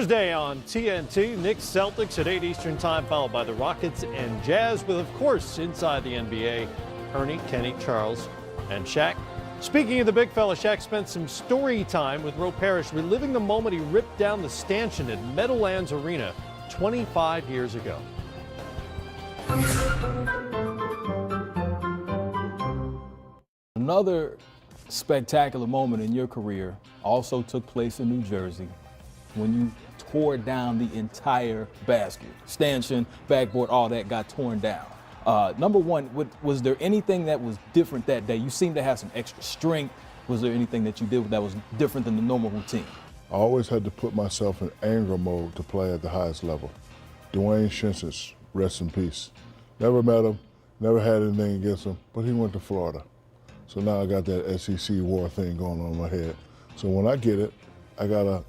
Thursday on TNT, Knicks Celtics at 8 Eastern Time, followed by the Rockets and Jazz, with, of course, inside the NBA, Ernie, Kenny, Charles, and Shaq. Speaking of the big fella, Shaq spent some story time with Ro Parrish, reliving the moment he ripped down the stanchion at Meadowlands Arena 25 years ago. Another spectacular moment in your career also took place in New Jersey when you tore down the entire basket. Stanchion, backboard, all that got torn down. Number one, was there anything that was different that day? You seemed to have some extra strength. Was there anything that you did that was different than the normal routine? I always had to put myself in anger mode to play at the highest level. Dwayne Shinsich, rest in peace. Never met him, never had anything against him, but he went to Florida. So now I got that SEC war thing going on in my head. So when I get it, I gotta,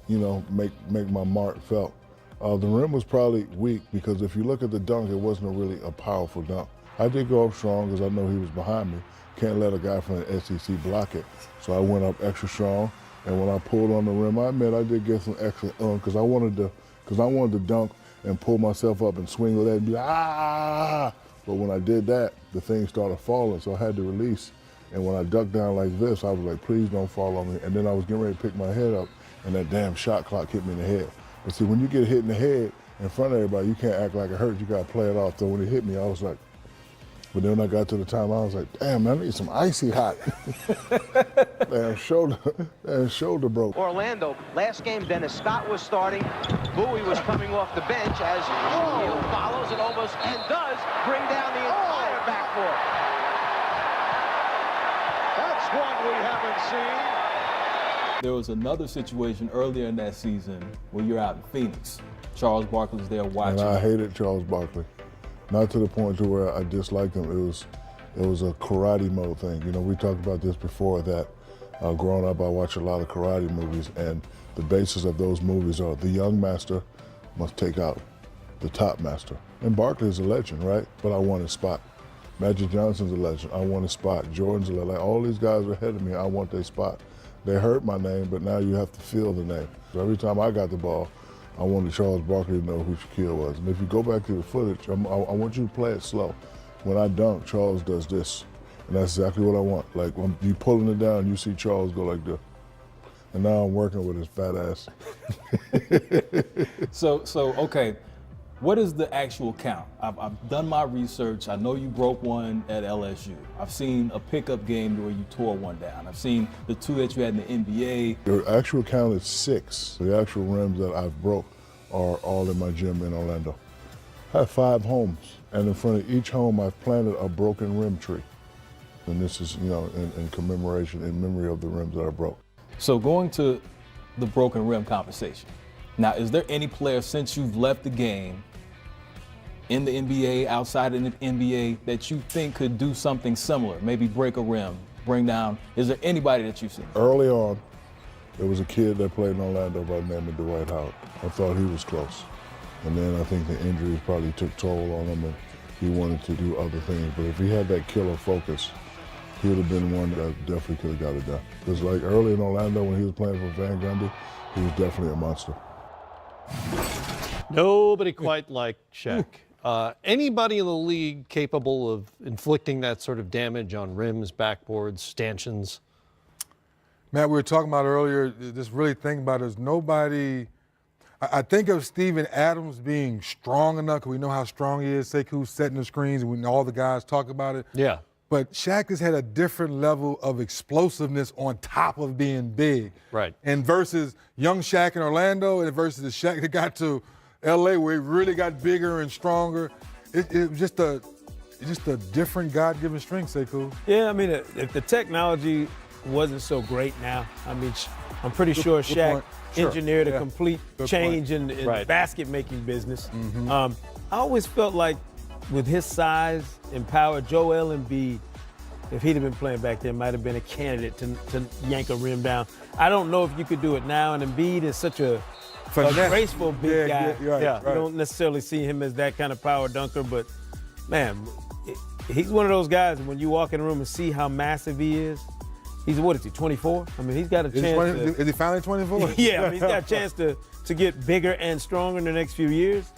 make my mark felt. The rim was probably weak because if you look at the dunk, it wasn't really a powerful dunk. I did go up strong because I know he was behind me. Can't let a guy from the SEC block it. So I went up extra strong, and when I pulled on the rim, I admit I did get some extra because I wanted to dunk and pull myself up and swing with that and be like, ah! But when I did that, the thing started falling, so I had to release. And when I ducked down like this, I was like, please don't fall on me. And then I was getting ready to pick my head up, and that damn shot clock hit me in the head. But see, when you get hit in the head in front of everybody, you can't act like it hurt. You gotta play it off. So when it hit me, I was like, but then when I got to the time, I was like, damn, man, I need some icy hot. damn shoulder broke. Orlando, last game, Dennis Scott was starting. Bowie was coming off the bench as Shaquille follows and does bring down the entire backcourt. That's one we haven't seen. There was another situation earlier in that season when you're out in Phoenix. Charles Barkley was there watching. And I hated Charles Barkley. Not to the point to where I disliked him. It was a karate mode thing. We talked about this before that growing up I watched a lot of karate movies, and the basis of those movies are the young master must take out the top master. And Barkley is a legend, right? But I want his spot. Magic Johnson's a legend. I want his spot. Jordan's a legend. Like, all these guys are ahead of me. I want their spot. They heard my name, but now you have to feel the name. So every time I got the ball, I wanted Charles Barkley to know who Shaquille was. And if you go back to the footage, I want you to play it slow. When I dunk, Charles does this. And that's exactly what I want. Like, when you pulling it down, you see Charles go like this. And now I'm working with his fat ass. So okay, what is the actual count? I've done my research. I know you broke one at LSU. I've seen a pickup game where you tore one down. I've seen the two that you had in the NBA. The actual count is 6. The actual rims that I've broke are all in my gym in Orlando. I have 5 homes, and in front of each home I've planted a broken rim tree. And this is, in commemoration, in memory of the rims that I broke. So going to the broken rim conversation. Now, is there any player since you've left the game in the NBA, outside of the NBA, that you think could do something similar? Maybe break a rim, bring down. Is there anybody that you've seen? Early on, there was a kid that played in Orlando by the name of Dwight Howard. I thought he was close. And then I think the injuries probably took toll on him and he wanted to do other things. But if he had that killer focus, he would have been one that definitely could have got it done. Because like early in Orlando when he was playing for Van Gundy, he was definitely a monster. Nobody quite like Shaq. Anybody in the league capable of inflicting that sort of damage on rims, backboards, stanchions? Matt, we were talking about earlier, just really think about it, is nobody, I think of Steven Adams being strong enough, because we know how strong he is, Sekou setting the screens, and we know all the guys talk about it. Yeah. But Shaq has had a different level of explosiveness on top of being big. Right. And versus young Shaq in Orlando and versus the Shaq that got to LA where he really got bigger and stronger. It was just a different God-given strength, Sekou. Yeah, I mean, if the technology wasn't so great now, I mean, I'm pretty sure Shaq engineered a complete change in the basket-making business. Mm-hmm. I always felt like with his size and power, Joel Embiid, if he'd have been playing back then, might have been a candidate to yank a rim down. I don't know if you could do it now, and Embiid is such a graceful big guy. You don't necessarily see him as that kind of power dunker, but man, he's one of those guys, when you walk in the room and see how massive he is, He's, what is he, 24? I mean, he's got a Is he chance 20 to, is he finally 24? yeah, I mean, he's got a chance to get bigger and stronger in the next few years.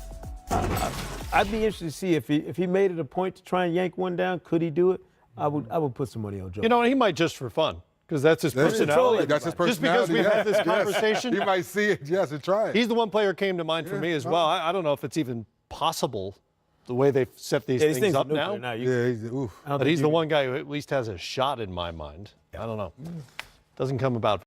I'd be interested to see if he made it a point to try and yank one down, could he do it? I would put some money on Joe. You know, he might just for fun, because that's his personality. That's his Just because personality. we've had this Yes. conversation. He might see it, yes, and try it. He's the one player came to mind for me as well. I don't know if it's even possible the way they've set these things up now. Yeah, oof. But he's the one guy who at least has a shot in my mind. I don't know. Doesn't come about